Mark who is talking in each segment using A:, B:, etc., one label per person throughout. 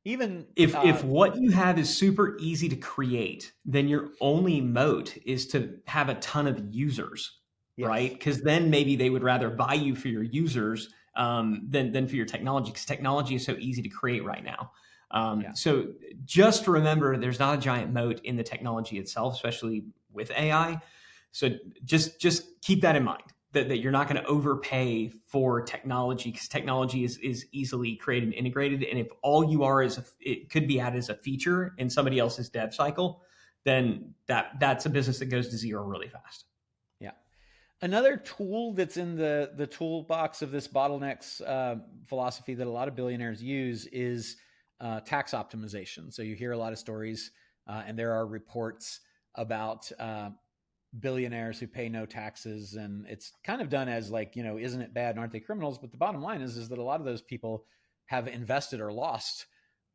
A: Even
B: If what you have is super easy to create, then your only moat is to have a ton of users, right?
A: yes,
B: Because then maybe they would rather buy you for your users than for your technology, because technology is so easy to create right now.
A: yeah.
B: So just remember, there's not a giant moat in the technology itself, especially with AI. So just keep that in mind. That you're not going to overpay for technology, because technology is easily created and integrated. And if all you are is it could be added as a feature in somebody else's dev cycle, then that's a business that goes to zero really fast.
A: Yeah. Another tool that's in the toolbox of this bottlenecks philosophy that a lot of billionaires use is tax optimization. So you hear a lot of stories, and there are reports about billionaires who pay no taxes, and it's kind of done as like, isn't it bad and aren't they criminals? But the bottom line is that a lot of those people have invested or lost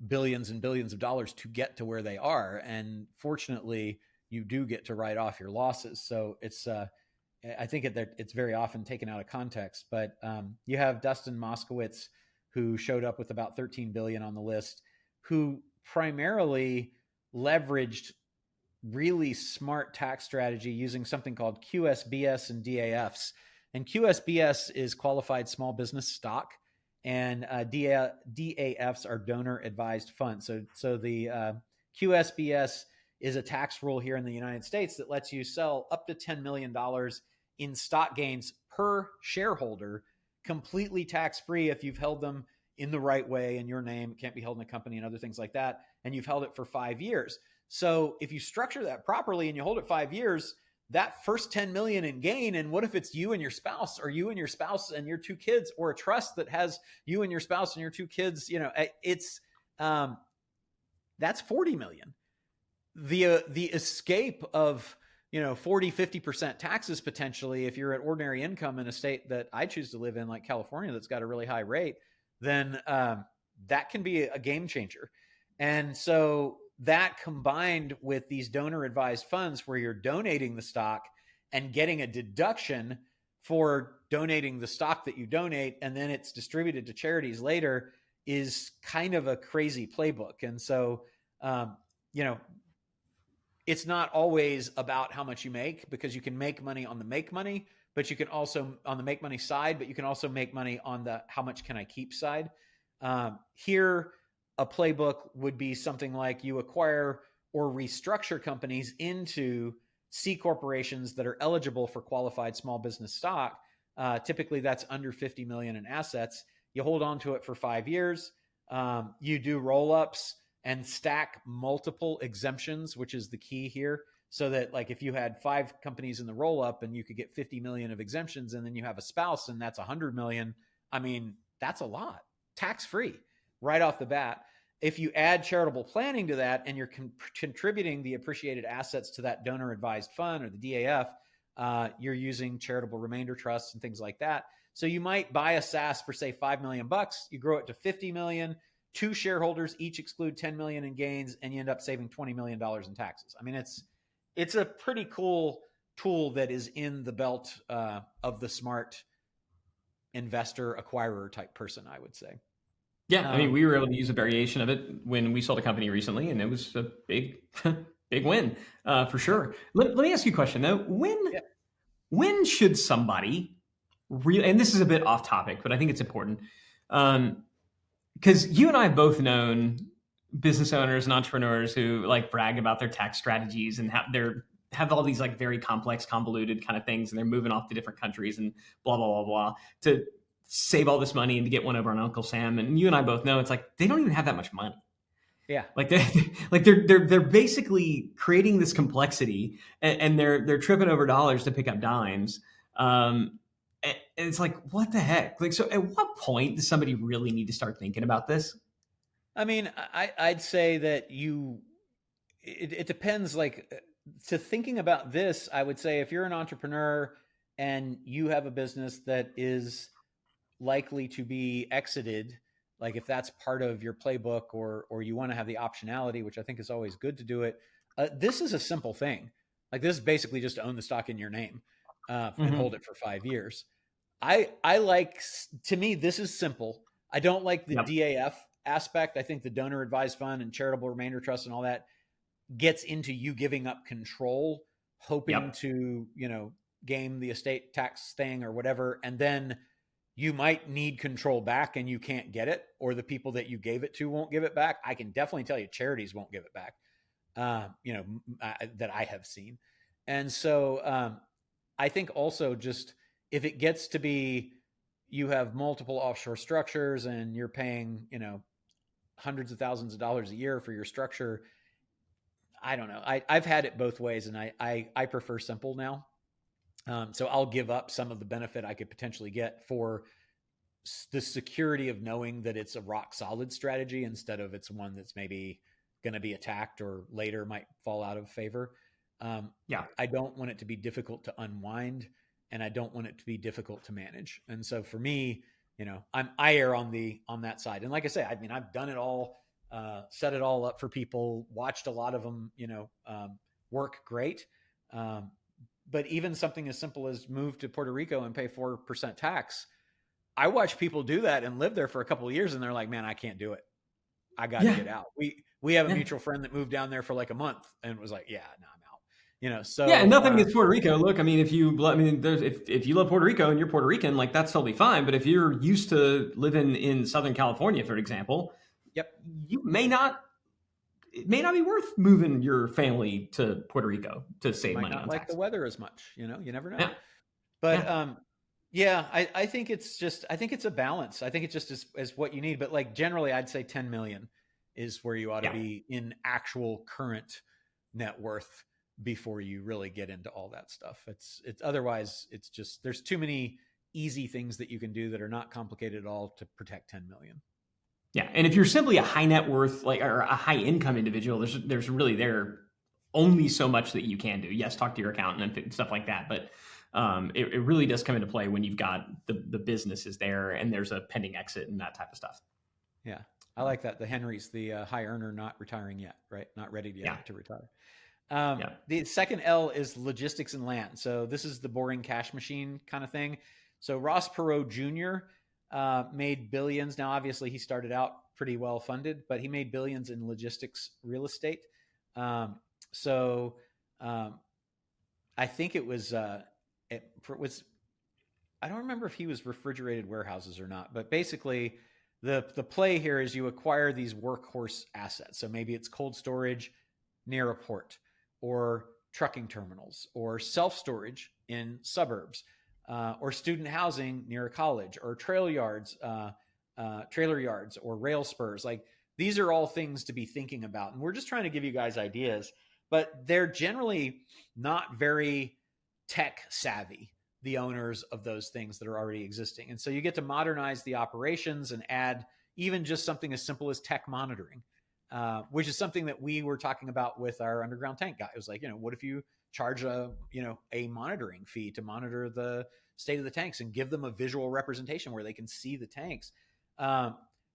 A: billions and billions of dollars to get to where they are, and fortunately, you do get to write off your losses. So it's I think it's very often taken out of context, but you have Dustin Moskowitz, who showed up with about 13 billion on the list, who primarily leveraged really smart tax strategy using something called QSBS and DAFs. And QSBS is qualified small business stock, and DAFs are donor advised funds. So the QSBS is a tax rule here in the United States that lets you sell up to $10 million in stock gains per shareholder, completely tax-free if you've held them in the right way in your name. It can't be held in a company and other things like that. And you've held it for 5 years. So if you structure that properly and you hold it 5 years, that first 10 million in gain, and what if it's you and your spouse, or you and your spouse and your 2 kids, or a trust that has you and your spouse and your 2 kids, it's that's 40 million. The escape of 40-50% taxes potentially, if you're at ordinary income in a state that I choose to live in, like California, that's got a really high rate, then that can be a game changer. And so that, combined with these donor advised funds where you're donating the stock and getting a deduction for donating the stock that you donate, and then it's distributed to charities later, is kind of a crazy playbook. And so, it's not always about how much you make, because you can make money on the make money, but you can also on the make money side, but you can also make money on the how much can I keep side. Here, a playbook would be something like you acquire or restructure companies into C corporations that are eligible for qualified small business stock. Typically, that's under 50 million in assets. You hold on to it for 5 years. You do roll-ups and stack multiple exemptions, which is the key here. So that, like, if you had 5 companies in the roll-up and you could get 50 million of exemptions, and then you have a spouse and that's 100 million, I mean, that's a lot, tax-free right off the bat. If you add charitable planning to that, and you're contributing the appreciated assets to that donor advised fund or the DAF, you're using charitable remainder trusts and things like that. So you might buy a SAS for, say, $5 million. You grow it to 50 million. 2 shareholders each exclude 10 million in gains, and you end up saving $20 million in taxes. I mean, it's a pretty cool tool that is in the belt of the smart investor acquirer type person, I would say.
B: Yeah, I mean, we were able to use a variation of it when we sold a company recently, and it was a big, big win for sure. Let me ask you a question though. When should somebody really? And this is a bit off topic, but I think it's important, because you and I have both known business owners and entrepreneurs who like brag about their tax strategies and have all these like very complex, convoluted kind of things, and they're moving off to different countries and blah blah blah blah to save all this money and to get one over on Uncle Sam. And you and I both know it's like they don't even have that much money.
A: Yeah.
B: Like they're basically creating this complexity, and they're tripping over dollars to pick up dimes. And it's like, what the heck? Like, so at what point does somebody really need to start thinking about this?
A: I mean, I'd say that it depends. Like, to thinking about this, I would say if you're an entrepreneur and you have a business that is likely to be exited, like if that's part of your playbook, or you want to have the optionality, which I think is always good to do it. This is a simple thing. Like, this is basically just to own the stock in your name and hold it for 5 years. I like, to me, this is simple. I don't like the DAF aspect. I think the donor advised fund and charitable remainder trust and all that gets into you giving up control, hoping to, game the estate tax thing or whatever. And then you might need control back and you can't get it, or the people that you gave it to won't give it back. I can definitely tell you charities won't give it back, that I have seen. And so I think also just if it gets to be, you have multiple offshore structures and you're paying, hundreds of thousands of dollars a year for your structure. I don't know. I've had it both ways, and I prefer simple now. So I'll give up some of the benefit I could potentially get for the security of knowing that it's a rock solid strategy instead of it's one that's maybe going to be attacked or later might fall out of favor. I don't want it to be difficult to unwind, and I don't want it to be difficult to manage. And so for me, I err on that side. And like I say, I mean, I've done it all, set it all up for people, watched a lot of them, work great. But even something as simple as move to Puerto Rico and pay 4% tax, I watch people do that and live there for a couple of years, and they're like, man, I can't do it. I got to get out. We have a mutual friend that moved down there for like a month and was like, yeah, no, I'm out. So
B: and nothing against Puerto Rico. Look, I mean, if you love Puerto Rico and you're Puerto Rican, like that's totally fine. But if you're used to living in Southern California, for example, it may not be worth moving your family to Puerto Rico to save money on
A: like
B: tax.
A: the weather as much, you never know. But I think it's a balance. I think it just is what you need. But like generally, I'd say 10 million is where you ought to be in actual current net worth before you really get into all that stuff. It's otherwise it's just, there's too many easy things that you can do that are not complicated at all to protect 10 million.
B: Yeah. And if you're simply a high net worth, or a high income individual, there's really only so much that you can do. Yes, talk to your accountant and stuff like that. But it really does come into play when you've got the business is there and there's a pending exit and that type of stuff.
A: Yeah. I like that. The Henry's, the high earner, not retiring yet, right? Not ready yet to retire. The second L is logistics and land. So this is the boring cash machine kind of thing. So Ross Perot Jr. Made billions. Now, obviously, he started out pretty well funded, but he made billions in logistics real estate. I think it was I don't remember if he was refrigerated warehouses or not, but basically the play here is you acquire these workhorse assets. So maybe it's cold storage near a port, or trucking terminals, or self-storage in suburbs, or student housing near a college, or trailer yards, or rail spurs. Like these are all things to be thinking about. And we're just trying to give you guys ideas, but they're generally not very tech savvy, the owners of those things that are already existing. And so you get to modernize the operations and add even just something as simple as tech monitoring, which is something that we were talking about with our underground tank guy. It was like, what if you charge a monitoring fee to monitor the state of the tanks and give them a visual representation where they can see the tanks.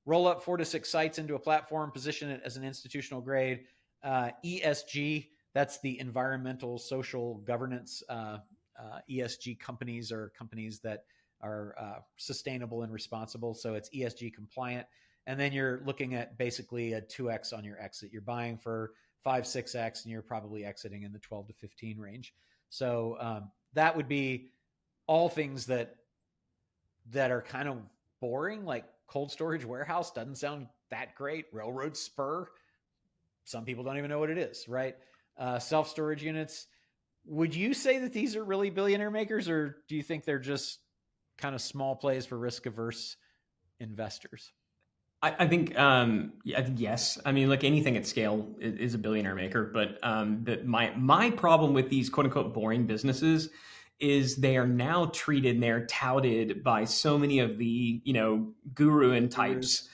A: Roll up 4 to 6 sites into a platform, position it as an institutional grade. ESG, that's the environmental social governance. ESG companies are companies that are sustainable and responsible. So it's ESG compliant. And then you're looking at basically a 2x on your exit. You're buying for 5, 6x, and you're probably exiting in the 12 to 15 range. So that would be all things that are kind of boring, like cold storage warehouse doesn't sound that great. Railroad spur, some people don't even know what it is, right? Self-storage units. Would you say that these are really billionaire makers, or do you think they're just kind of small plays for risk-averse investors?
B: I think yes. I mean, like anything at scale is a billionaire maker. But my problem with these quote unquote boring businesses is they are now treated and they're touted by so many of the guru and types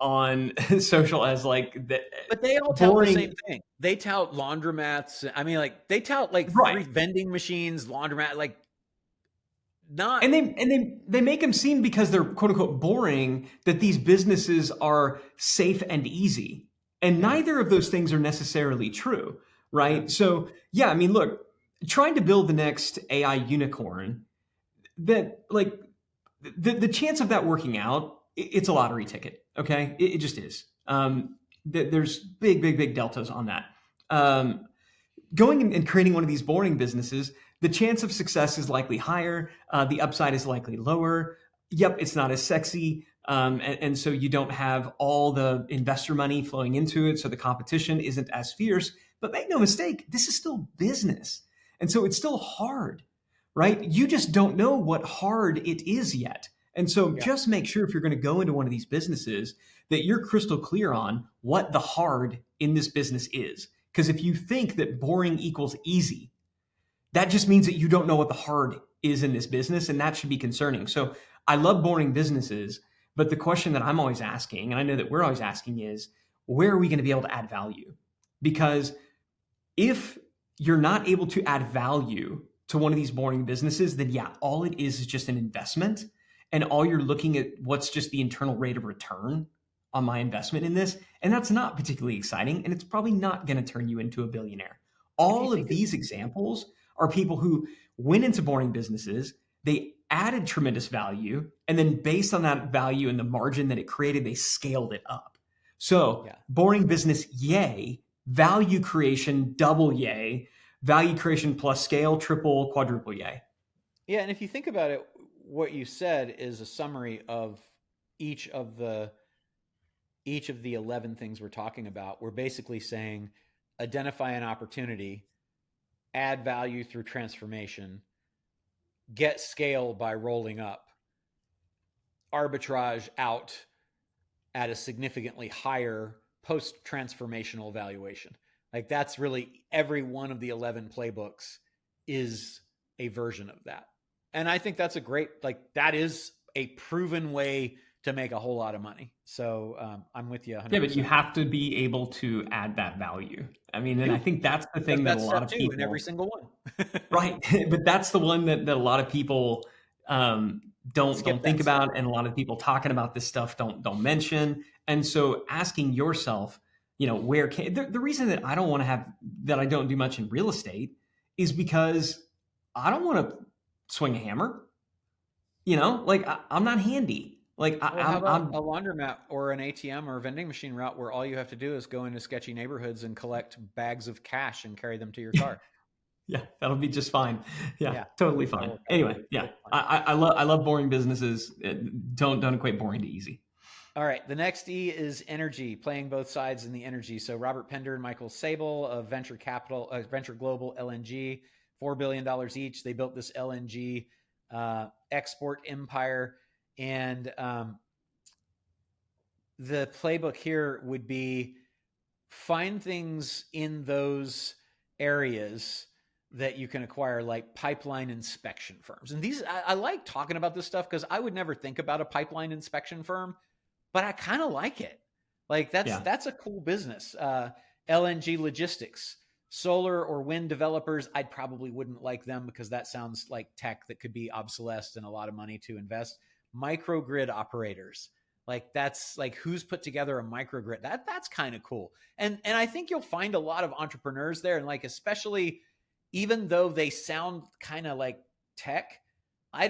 B: on social as like that.
A: But they all tout the same thing. They tout laundromats. I mean, like they tout like free vending machines, laundromat, like. Not.
B: And they make them seem, because they're quote unquote boring, that these businesses are safe and easy. And neither of those things are necessarily true, right? Yeah. So yeah, I mean, look, trying to build the next AI unicorn, that like the chance of that working out it's a lottery ticket. Okay, it just is. There's big deltas on that. Going and creating one of these boring businesses, the chance of success is likely higher. The upside is likely lower. Yep, it's not as sexy. And so you don't have all the investor money flowing into it. So the competition isn't as fierce. But make no mistake, this is still business. And so it's still hard, right? You just don't know what hard it is yet. And so just make sure if you're going to go into one of these businesses that you're crystal clear on what the hard in this business is. Because if you think that boring equals easy, that just means that you don't know what the hard is in this business, and that should be concerning. So I love boring businesses, but the question that I'm always asking, and I know that we're always asking, is where are we going to be able to add value? Because if you're not able to add value to one of these boring businesses, then yeah, all it is just an investment, and all you're looking at what's just the internal rate of return on my investment in this, and that's not particularly exciting, and it's probably not going to turn you into a billionaire. All of these examples are people who went into boring businesses, they added tremendous value, and then based on that value and the margin that it created, they scaled it up. So boring business, yay. Value creation, double yay. Value creation plus scale, triple, quadruple yay.
A: Yeah, and if you think about it, what you said is a summary of each of the 11 things we're talking about. We're basically saying identify an opportunity, add value through transformation, get scale by rolling up, arbitrage out at a significantly higher post-transformational valuation. Like that's really every one of the 11 playbooks is a version of that. And I think that's a great, that is a proven way to make a whole lot of money. So I'm with you 100%.
B: Yeah, but you have to be able to add that value. I mean, and I think that's the thing that a lot of people
A: in every single one.
B: Right. But that's the one that a lot of people don't think about, and a lot of people talking about this stuff don't mention. And so asking yourself, where can the reason that I don't do much in real estate is because I don't want to swing a hammer. I'm not handy.
A: How about a laundromat or an ATM or a vending machine route where all you have to do is go into sketchy neighborhoods and collect bags of cash and carry them to your car?
B: Yeah, that'll be just fine. Yeah, totally fine. Anyway, yeah, I love boring businesses. Don't equate boring to easy.
A: All right, the next E is energy, playing both sides in the energy. So Robert Pender and Michael Sable of Venture Global LNG, $4 billion each. They built this LNG export empire. And the playbook here would be find things in those areas that you can acquire, like pipeline inspection firms. And these, I like talking about this stuff because I would never think about a pipeline inspection firm, but I kind of like it. Like that's a cool business. LNG logistics, solar or wind developers, I probably wouldn't like them because that sounds like tech that could be obsolesced and a lot of money to invest. Microgrid operators, that's who's put together a microgrid. That's kind of cool. And I think you'll find a lot of entrepreneurs there, and especially even though they sound kind of like tech, I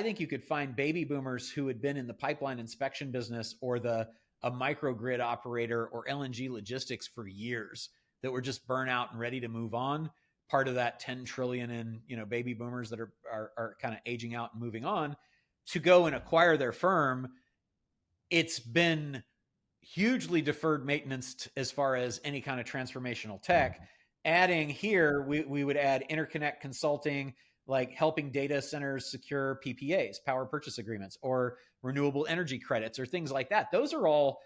A: think you could find baby boomers who had been in the pipeline inspection business or a microgrid operator or LNG logistics for years that were just burnt out and ready to move on. Part of that 10 trillion in baby boomers that are kind of aging out and moving on to go and acquire their firm. It's been hugely deferred maintenance as far as any kind of transformational tech. Adding here, we would add interconnect consulting, like helping data centers secure PPAs, power purchase agreements, or renewable energy credits, or things like that. Those are all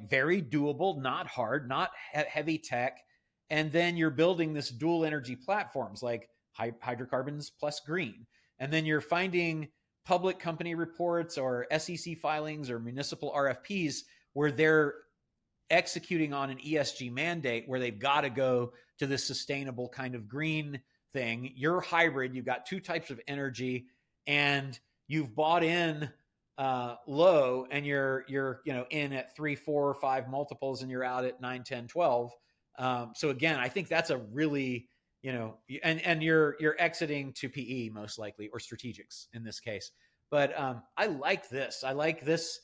A: very doable, not hard, not heavy tech. And then you're building this dual energy platforms like hydrocarbons plus green. And then you're finding public company reports or SEC filings or municipal RFPs where they're executing on an ESG mandate where they've got to go to this sustainable kind of green thing. You're hybrid. You've got two types of energy and you've bought in low and you're in at 3, 4, 5 multiples and you're out at 9, 10, 12. So again, I think that's a really, and you're exiting to PE most likely, or strategics in this case. But I like this. I like this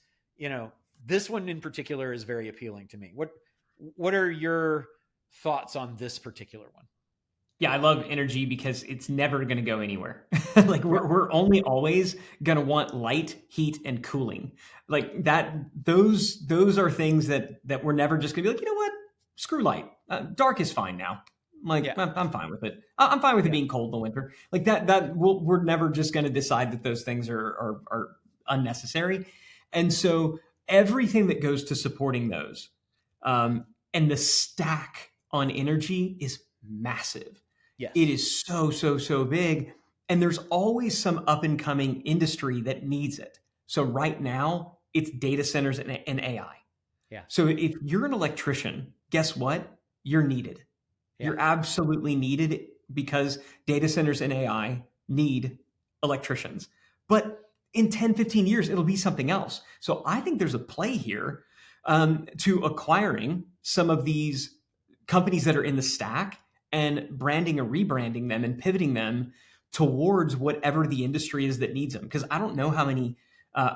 A: this one in particular is very appealing to me. What are your thoughts on this particular one?
B: Yeah, I love energy because it's never going to go anywhere. Like we're only always going to want light, heat, and cooling. Like that, those are things that we're never just going to be like, you know what? Screw light. Dark is fine now. Like I'm fine with it. I'm fine with it being cold in the winter. Like we're never just going to decide that those things are unnecessary. And so everything that goes to supporting those, and the stack on energy is massive.
A: Yes.
B: It is so big. And there's always some up and coming industry that needs it. So right now, it's data centers and AI.
A: Yeah.
B: So if you're an electrician, guess what? You're needed. Yeah. You're absolutely needed because data centers and AI need electricians. But in 10, 15 years, it'll be something else. So I think there's a play here to acquiring some of these companies that are in the stack and branding or rebranding them and pivoting them towards whatever the industry is that needs them. Because I don't know how many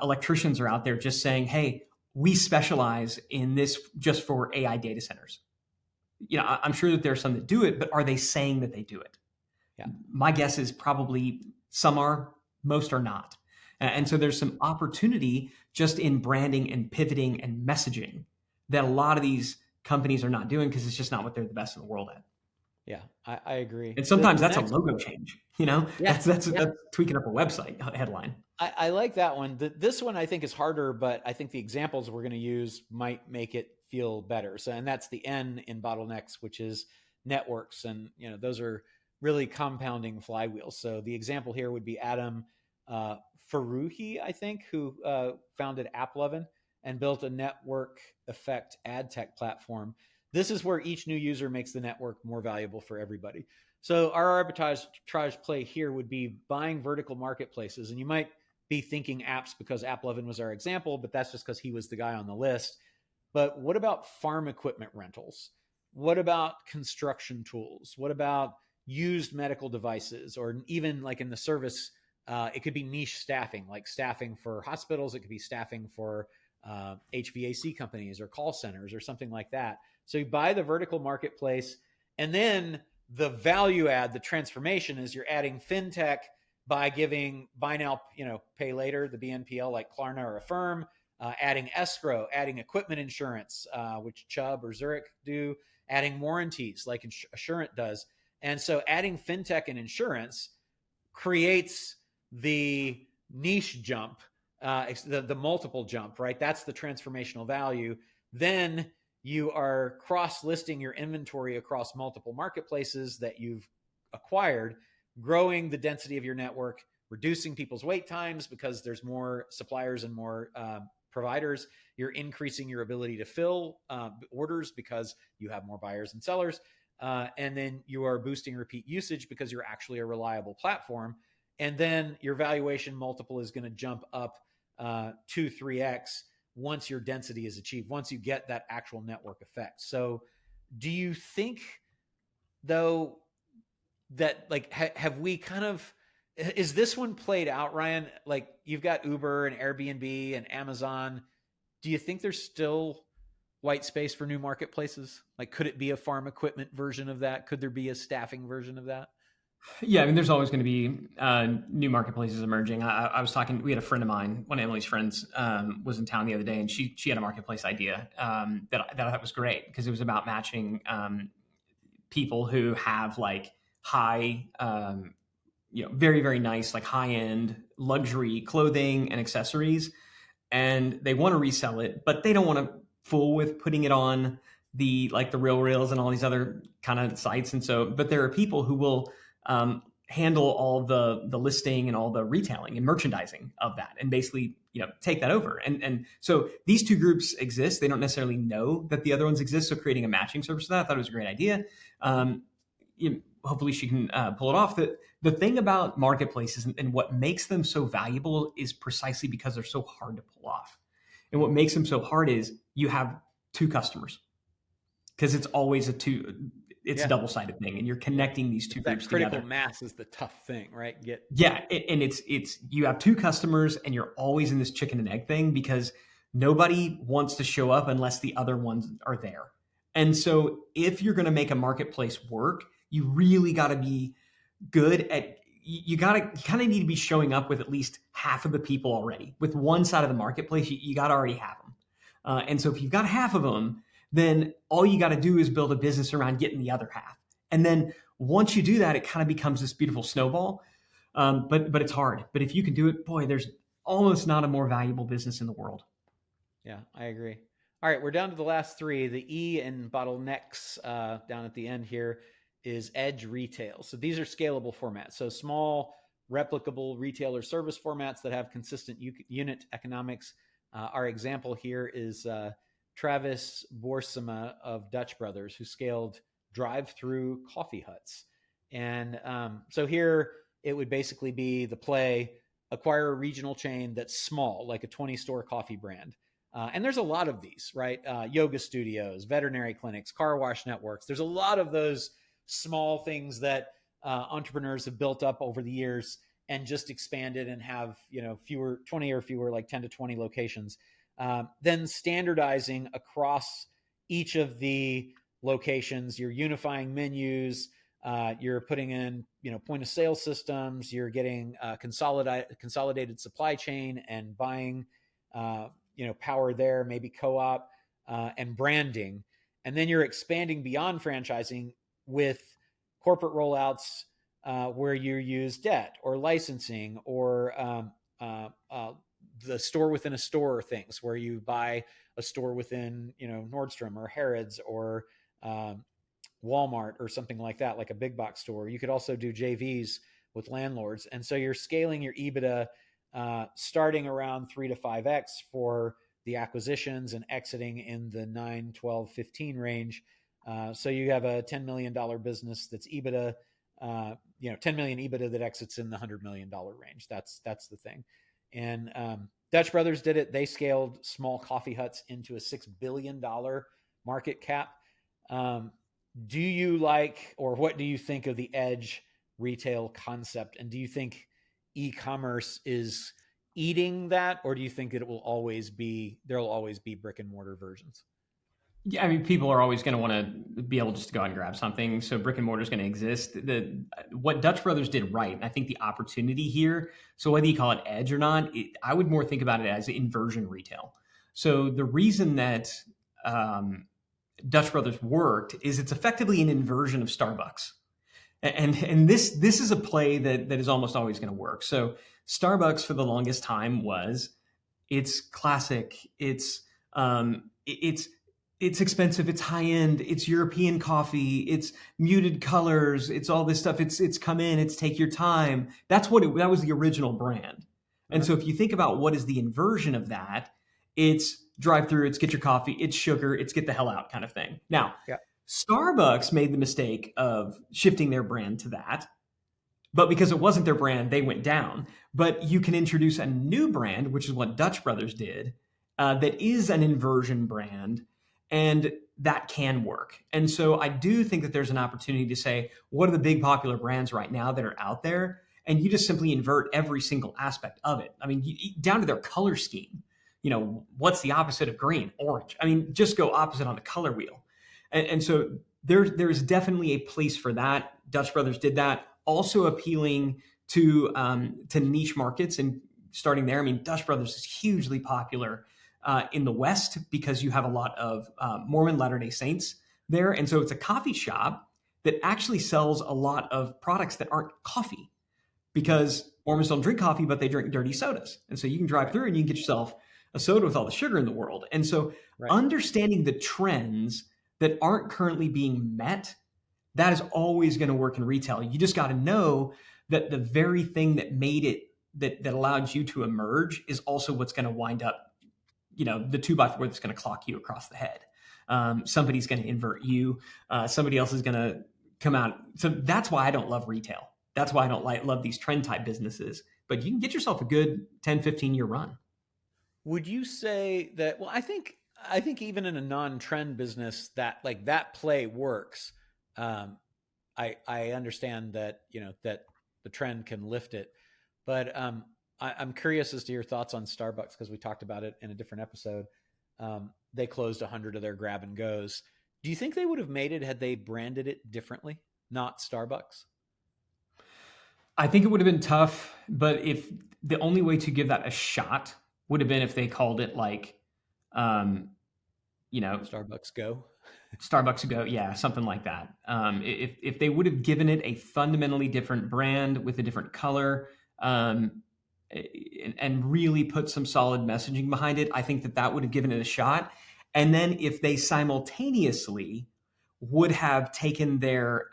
B: electricians are out there just saying, hey, we specialize in this just for AI data centers. I'm sure that there are some that do it, but are they saying that they do it?
A: Yeah.
B: My guess is probably some are, most are not. And so there's some opportunity just in branding and pivoting and messaging that a lot of these companies are not doing because it's just not what they're the best in the world at.
A: Yeah, I agree.
B: And sometimes that's a logo change,
A: Yeah.
B: That's tweaking up a website headline.
A: I like that one. This one I think is harder, but I think the examples we're going to use might make it feel better. So, and that's the N in Bottlenecks, which is networks. And, those are really compounding flywheels. So the example here would be Adam Faruhi, I think, who founded AppLovin and built a network effect ad tech platform. This is where each new user makes the network more valuable for everybody. So our arbitrage play here would be buying vertical marketplaces. And you might be thinking apps because AppLovin was our example, but that's just because he was the guy on the list. But what about farm equipment rentals? What about construction tools? What about used medical devices? Or even like in the service, it could be niche staffing, like staffing for hospitals. It could be staffing for HVAC companies or call centers or something like that. So you buy the vertical marketplace, and then the value add, the transformation is you're adding fintech by giving buy now, pay later, the BNPL like Klarna or Affirm, adding escrow, adding equipment insurance, which Chubb or Zurich do, adding warranties like Assurant does. And so adding fintech and insurance creates the niche jump, the multiple jump, right? That's the transformational value. Then you are cross-listing your inventory across multiple marketplaces that you've acquired, growing the density of your network, reducing people's wait times because there's more suppliers and more providers. You're increasing your ability to fill orders because you have more buyers and sellers. And then you are boosting repeat usage because you're actually a reliable platform. And then your valuation multiple is going to jump up 2-3x once your density is achieved, once you get that actual network effect. So do you think, though, that like have we kind of, is this one played out, Ryan? Like you've got Uber and Airbnb and Amazon. Do you think there's still white space for new marketplaces? Like, could it be a farm equipment version of that? Could there be a staffing version of that?
B: Yeah, I mean, there's always going to be new marketplaces emerging. I was talking, we had a friend of mine, one of Emily's friends, was in town the other day, and she had a marketplace idea that I thought was great because it was about matching people who have like high, very, very nice, like high end luxury clothing and accessories, and they want to resell it, but they don't want to fool with putting it on the Real Reels and all these other kind of sites. And so, but there are people who will handle all the listing and all the retailing and merchandising of that, and basically, take that over. And so these two groups exist. They don't necessarily know that the other ones exist. So creating a matching service for that, I thought it was a great idea. Hopefully she can pull it off. The thing about marketplaces and what makes them so valuable is precisely because they're so hard to pull off. And what makes them so hard is you have two customers, because it's always a double-sided thing, and you're connecting these two groups together.
A: Critical mass is the tough thing, right?
B: And it's you have two customers, and you're always in this chicken and egg thing, because Nobody wants to show up unless the other ones are there. And so if you're going to make a marketplace work, you really got to be good at, you kind of need to be showing up with at least half of the people already. With one side of the marketplace, you got to already have them. And so if you've got half of them, then all you got to do is build a business around getting the other half. And then once you do that, it kind of becomes this beautiful snowball. But it's hard. But if you can do it, boy, there's almost not a more valuable business in the world.
A: Yeah, I agree. All right, we're down to the last three. The E in bottlenecks down at the end here is edge retail. So these are scalable formats. So small, replicable retail or service formats that have consistent unit economics. Our example here is Travis Boersema of Dutch Brothers, who scaled drive-through coffee huts. And so here it would basically be the play, acquire a regional chain that's small, like a 20-store coffee brand. And there's a lot of these, right? Yoga studios, veterinary clinics, car wash networks. There's a lot of those small things that entrepreneurs have built up over the years and just expanded and have, fewer, 20 or fewer, like 10 to 20 locations. Then standardizing across each of the locations, you're unifying menus, you're putting in, point of sale systems, you're getting consolidated supply chain and buying, power there, maybe co-op and branding. And then you're expanding beyond franchising with corporate rollouts where you use debt or licensing or the store within a store things where you buy a store within, Nordstrom or Harrods or Walmart or something like that, like a big box store. You could also do JVs with landlords. And so you're scaling your EBITDA starting around 3 to 5x for the acquisitions and exiting in the 9, 12, 15 range. So you have a $10 million business that's EBITDA, 10 million EBITDA that exits in the $100 million range. That's the thing. And Dutch Brothers did it. They scaled small coffee huts into a $6 billion market cap. Do you like, or what do you think of the edge retail concept? And do you think e-commerce is eating that, or do you think that there'll always be brick and mortar versions?
B: Yeah, I mean, people are always going to want to be able just to go out and grab something. So brick and mortar is going to exist. What Dutch Brothers did right, and I think the opportunity here, so whether you call it edge or not, I would more think about it as inversion retail. So the reason that Dutch Brothers worked is it's effectively an inversion of Starbucks. And this is a play that is almost always going to work. So Starbucks for the longest time it's classic, it's expensive, it's high end, it's European coffee, it's muted colors, it's all this stuff. It's come in, it's take your time. That was the original brand. And so if you think about what is the inversion of that, it's drive through, it's get your coffee, it's sugar, it's get the hell out kind of thing. Now,
A: yeah.
B: Starbucks made the mistake of shifting their brand to that, but because it wasn't their brand, they went down. But you can introduce a new brand, which is what Dutch Brothers did, that is an inversion brand, and that can work. And so I do think that there's an opportunity to say, what are the big popular brands right now that are out there? And you just simply invert every single aspect of it. I mean, down to their color scheme. What's the opposite of green? Orange. I mean, just go opposite on the color wheel. And so there's definitely a place for that. Dutch Brothers did that. Also appealing to niche markets and starting there. I mean, Dutch Brothers is hugely popular in the West because you have a lot of Mormon Latter-day Saints there. And so it's a coffee shop that actually sells a lot of products that aren't coffee because Mormons don't drink coffee, but they drink dirty sodas. And so you can drive through and you can get yourself a soda with all the sugar in the world. And so understanding the trends that aren't currently being met, that is always going to work in retail. You just got to know that the very thing that made it, that allowed you to emerge is also what's going to wind up, the 2x4 that's going to clock you across the head. Somebody's going to invert you. Somebody else is going to come out. So that's why I don't love retail. That's why I don't love these trend type businesses. But you can get yourself a good 10, 15 year run.
A: Would you say that, well, I think even in a non-trend business that play works. I understand that, that the trend can lift it, but I'm curious as to your thoughts on Starbucks because we talked about it in a different episode. They closed 100 of their grab and goes. Do you think they would have made it had they branded it differently, not Starbucks?
B: I think it would have been tough, but if the only way to give that a shot would have been if they called it like, um, you know,
A: Starbucks Go.
B: Starbucks Go, yeah, something like that. If they would have given it a fundamentally different brand with a different color, and really put some solid messaging behind it, I think that that would have given it a shot. And then if they simultaneously would have taken their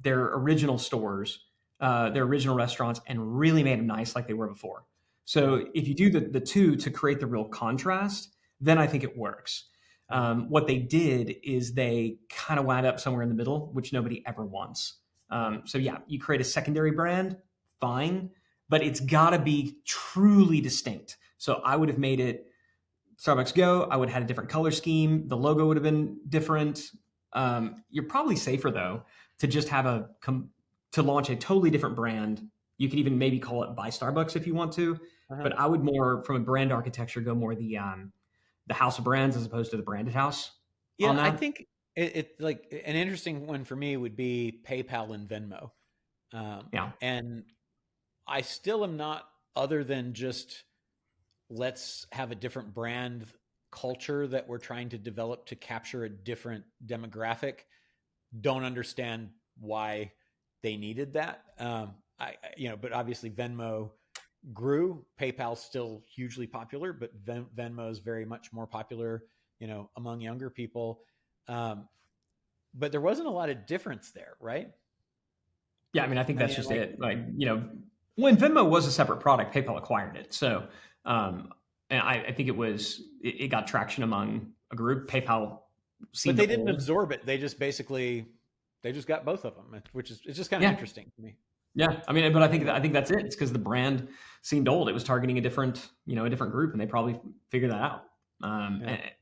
B: original stores, their original restaurants, and really made them nice like they were before. So if you do the two to create the real contrast, then I think it works. What they did is they kind of wound up somewhere in the middle, which nobody ever wants. So yeah, you create a secondary brand, fine, but it's got to be truly distinct. So I would have made it Starbucks Go. I would have had a different color scheme. The logo would have been different. You're probably safer though to just have to launch a totally different brand. You could even maybe call it by Starbucks if you want to, but I would more from a brand architecture go more the house of brands as opposed to the branded house.
A: Yeah, I think it like an interesting one for me would be PayPal and Venmo.
B: Yeah.
A: And I still am not, other than just let's have a different brand culture that we're trying to develop to capture a different demographic, don't understand why they needed that. But obviously Venmo grew. PayPal's still hugely popular, but Venmo is very much more popular, among younger people. But there wasn't a lot of difference there, right?
B: Yeah, I mean, I think that's just it. Like, when Venmo was a separate product, PayPal acquired it. So, and I think it got traction among a group. PayPal seemed,
A: but they didn't absorb it. They just got both of them, which is, it's just kind of interesting to me.
B: Yeah, I mean, but I think that's it. It's because the brand seemed old. It was targeting a different group, and they probably figured that out.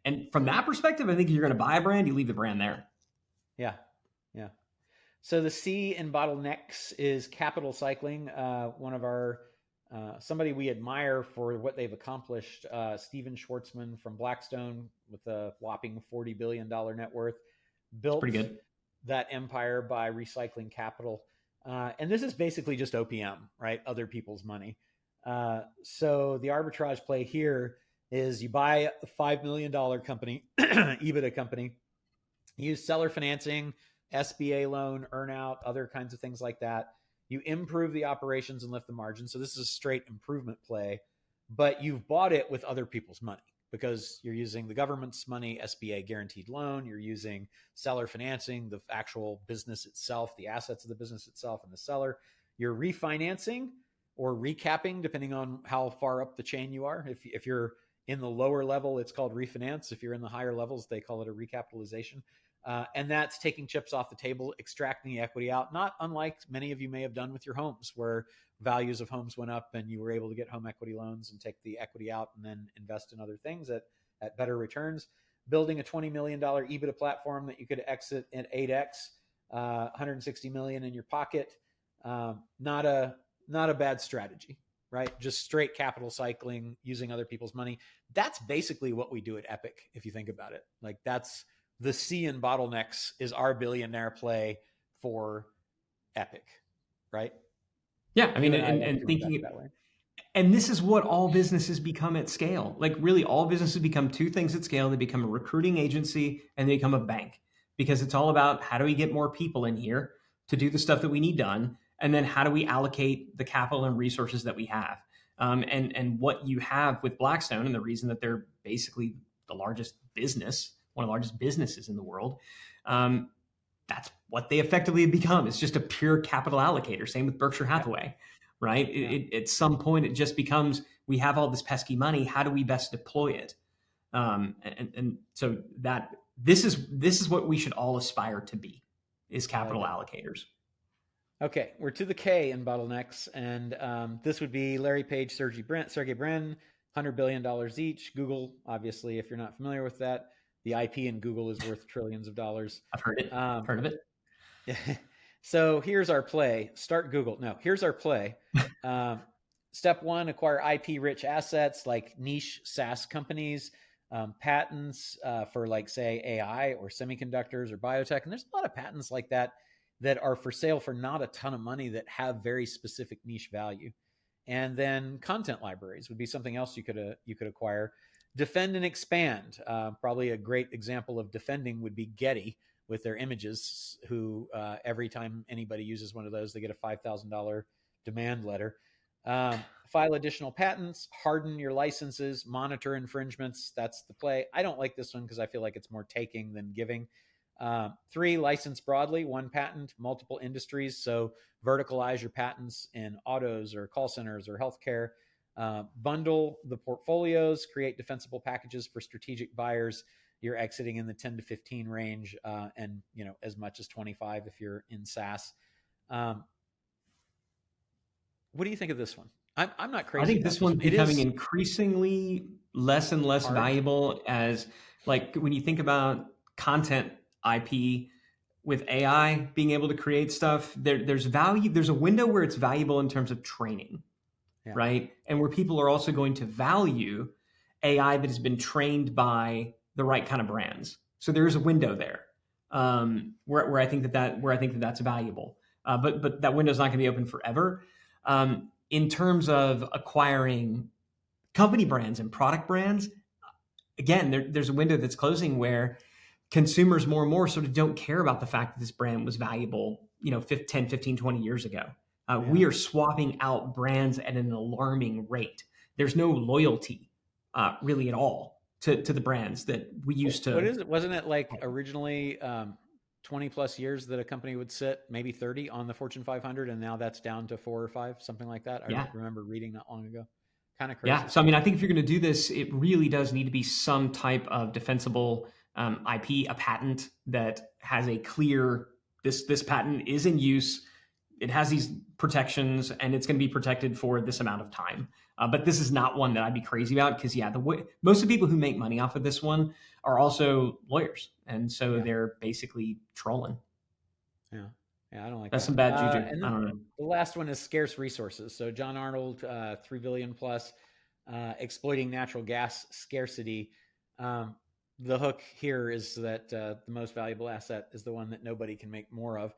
B: And from that perspective, I think if you're going to buy a brand, you leave the brand there.
A: Yeah. So the C in Bottlenecks is capital cycling. One of our somebody we admire for what they've accomplished, Steven Schwartzman from Blackstone, with a whopping $40 billion net worth, built
B: pretty good.
A: That empire by recycling capital. And this is basically just OPM, right? Other people's money. So the arbitrage play here is you buy a $5 million company, EBITDA company, use seller financing, SBA loan, earnout, other kinds of things like that. You improve the operations and lift the margin. So this is a straight improvement play, but you've bought it with other people's money because you're using the government's money, SBA guaranteed loan. You're using seller financing, the actual business itself, the assets of the business itself and the seller. You're refinancing or recapping, depending on how far up the chain you are. If you're in the lower level, it's called refinance. If you're in the higher levels, they call it a recapitalization. And that's taking chips off the table, extracting the equity out, not unlike many of you may have done with your homes, where values of homes went up and you were able to get home equity loans and take the equity out and then invest in other things at better returns. Building a $20 million EBITDA platform that you could exit at 8x, 160 million in your pocket. Not a bad strategy, right? Just straight capital cycling, using other people's money. That's basically what we do at Epic, if you think about it. Like, that's the C in Bottlenecks is our billionaire play for Epic, right?
B: Yeah, I mean, and thinking that way. And this is what all businesses become at scale. Like, really, all businesses become two things at scale. They become a recruiting agency and they become a bank, because it's all about how do we get more people in here to do the stuff that we need done, and then how do we allocate the capital and resources that we have. And what you have with Blackstone, and the reason that they're basically the largest business, one of the largest businesses in the world, that's what they effectively have become. It's just a pure capital allocator. Same with Berkshire Hathaway, right? Yeah. At some point, it just becomes, we have all this pesky money. How do we best deploy it? And so that this is what we should all aspire to be, is capital allocators.
A: Okay, we're to the K in Bottlenecks, and this would be Larry Page, Sergey Brin, $100 billion each. Google, obviously, if you're not familiar with that, the IP in Google is worth trillions of dollars.
B: I've heard it. Heard of it.
A: So here's our play. Start Google. No, here's our play. Step one, acquire IP-rich assets like niche SaaS companies, patents for like, say, AI or semiconductors or biotech. And there's a lot of patents like that that are for sale for not a ton of money that have very specific niche value. And then content libraries would be something else you could acquire. Defend and expand. Probably a great example of defending would be Getty with their images, who every time anybody uses one of those, they get a $5,000 demand letter. File additional patents, harden your licenses, monitor infringements. That's the play. I don't like this one because I feel like it's more taking than giving. 3, license broadly, 1 patent, multiple industries. So verticalize your patents in autos or call centers or healthcare. Bundle the portfolios, create defensible packages for strategic buyers. You're exiting in the 10 to 15 range, and as much as 25 if you're in SaaS. What do you think of this one? I'm not crazy.
B: I think this one's becoming increasingly less and less valuable, as like when you think about content IP with AI being able to create stuff, there's value. There's a window where it's valuable in terms of training, right? And where people are also going to value AI that has been trained by the right kind of brands. So there is a window there where I think that's valuable. But that window's not going to be open forever. In terms of acquiring company brands and product brands, again, there's a window that's closing where consumers more and more sort of don't care about the fact that this brand was valuable, 10, 15, 20 years ago. We are swapping out brands at an alarming rate. There's no loyalty really at all to the brands that we used to.
A: What is it? Wasn't it like originally 20 plus years that a company would sit, maybe 30 on the Fortune 500, and now that's down to 4 or 5, something like that? I remember reading not long ago. Kind of crazy.
B: Yeah. So, I think if you're going to do this, it really does need to be some type of defensible IP, a patent that has a clear, this patent is in use, it has these protections, and it's going to be protected for this amount of time. But this is not one that I'd be crazy about because, most of the people who make money off of this one are also lawyers. And so they're basically trolling.
A: Yeah, I don't like
B: That's
A: that.
B: some bad juju.
A: And
B: I don't know.
A: The last one is scarce resources. So John Arnold, 3 billion plus, exploiting natural gas scarcity. The hook here is that the most valuable asset is the one that nobody can make more of.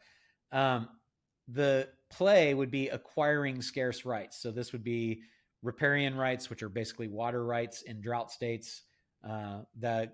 A: The play would be acquiring scarce rights. So this would be riparian rights, which are basically water rights in drought states. The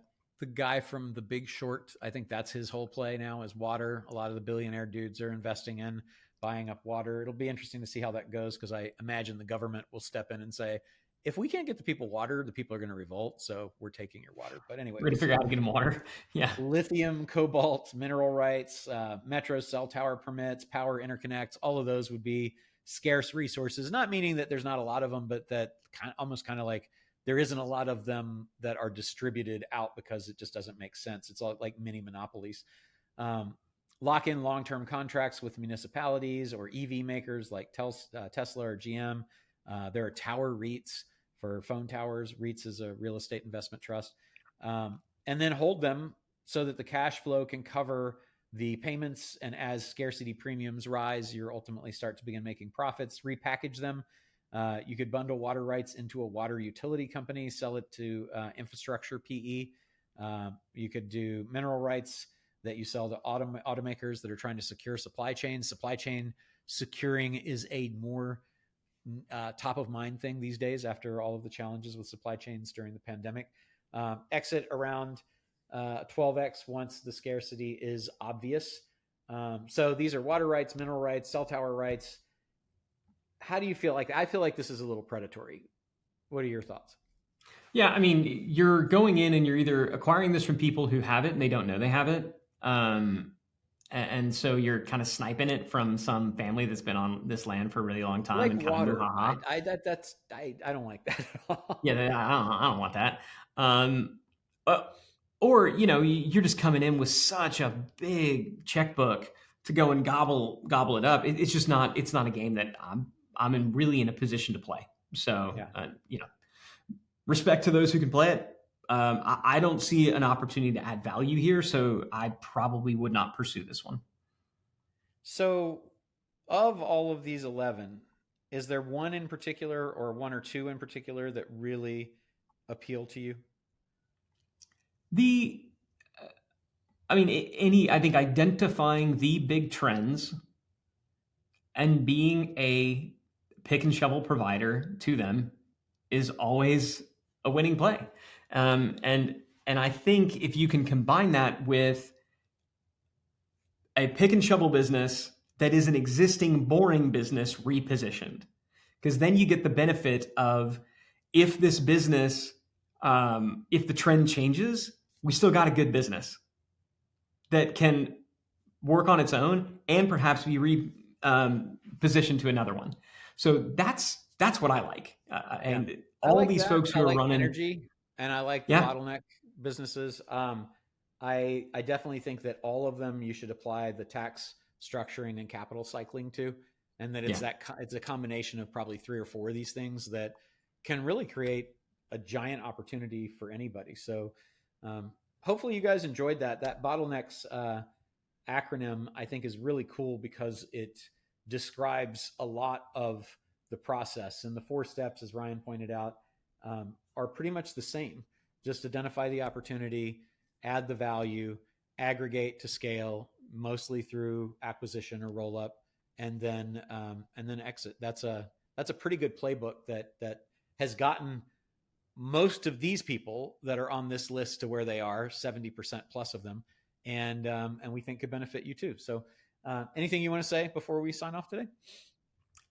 A: guy from The Big Short, I think that's his whole play now, is water. A lot of the billionaire dudes are investing in buying up water. It'll be interesting to see how that goes, because I imagine the government will step in and say, if we can't get the people water, the people are going to revolt. So we're taking your water. But anyway,
B: we're going to figure out how to get them water. Yeah.
A: Lithium, cobalt, mineral rights, metro cell tower permits, power interconnects, all of those would be scarce resources. Not meaning that there's not a lot of them, but that almost like there isn't a lot of them that are distributed out because it just doesn't make sense. It's all like mini monopolies. Lock in long-term contracts with municipalities or EV makers like Tesla or GM. There are tower REITs for phone towers. REITs is a real estate investment trust. And then hold them so that the cash flow can cover the payments. And as scarcity premiums rise, you ultimately start to begin making profits. Repackage them. You could bundle water rights into a water utility company, sell it to infrastructure PE. You could do mineral rights that you sell to automakers that are trying to secure supply chains. Supply chain securing is a more top of mind thing these days after all of the challenges with supply chains during the pandemic. Exit around 12x once the scarcity is obvious. So these are water rights, mineral rights, cell tower rights. How do you feel? I feel like this is a little predatory. What are your thoughts?
B: Yeah, you're going in and you're either acquiring this from people who have it and they don't know they have it. And so you're kind of sniping it from some family that's been on this land for a really long time.
A: Like
B: and
A: water. I don't like that at all.
B: Yeah, I don't want that. Or, you're just coming in with such a big checkbook to go and gobble it up. It's just not, it's not a game that I'm really in a position to play. So, respect to those who can play it. I don't see an opportunity to add value here, so I probably would not pursue this one.
A: So, of all of these 11, Is there one in particular or one or two in particular that really appeal to you?
B: I think identifying the big trends and being a pick and shovel provider to them is always a winning play. And I think if you can combine that with a pick and shovel business that is an existing boring business repositioned, because then you get the benefit of, if this business, if the trend changes, we still got a good business that can work on its own and perhaps be positioned to another one. So that's what I like. And all
A: like
B: these
A: that.
B: folks who
A: I
B: are
A: like
B: running
A: energy, and I like the bottleneck businesses. I definitely think that all of them you should apply the tax structuring and capital cycling to, and that it's a combination of probably 3 or 4 of these things that can really create a giant opportunity for anybody. So hopefully you guys enjoyed that. That Bottlenecks acronym, I think, is really cool because it describes a lot of the process, and the 4 steps, as Ryan pointed out, are pretty much the same. Just identify the opportunity, add the value, aggregate to scale, mostly through acquisition or roll up, and then exit. That's a pretty good playbook that has gotten most of these people that are on this list to where they are, 70% plus of them, and we think could benefit you too. So anything you want to say before we sign off today?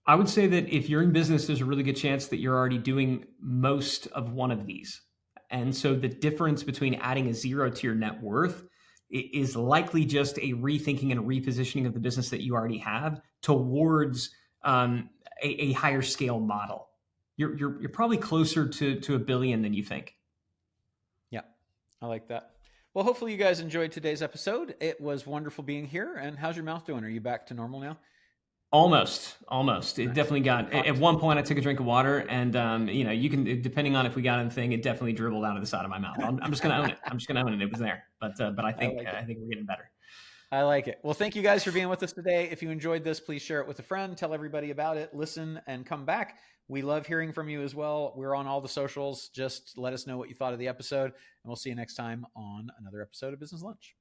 B: I would say that if you're in business, there's a really good chance that you're already doing most of one of these. And so the difference between adding a 0 to your net worth is likely just a rethinking and a repositioning of the business that you already have towards a higher scale model. You're probably closer to $1 billion than you think. Yeah,
A: I like that. Well, hopefully you guys enjoyed today's episode. It was wonderful being here. And how's your mouth doing? Are you back to normal now?
B: Almost. It definitely got, at one point I took a drink of water, and you can, depending on if we got anything, it definitely dribbled out of the side of my mouth. I'm just going to own it. It was there, but I think we're getting better.
A: I like it. Well, thank you guys for being with us today. If you enjoyed this, please share it with a friend, tell everybody about it, listen, and come back. We love hearing from you as well. We're on all the socials. Just let us know what you thought of the episode, and we'll see you next time on another episode of Business Lunch.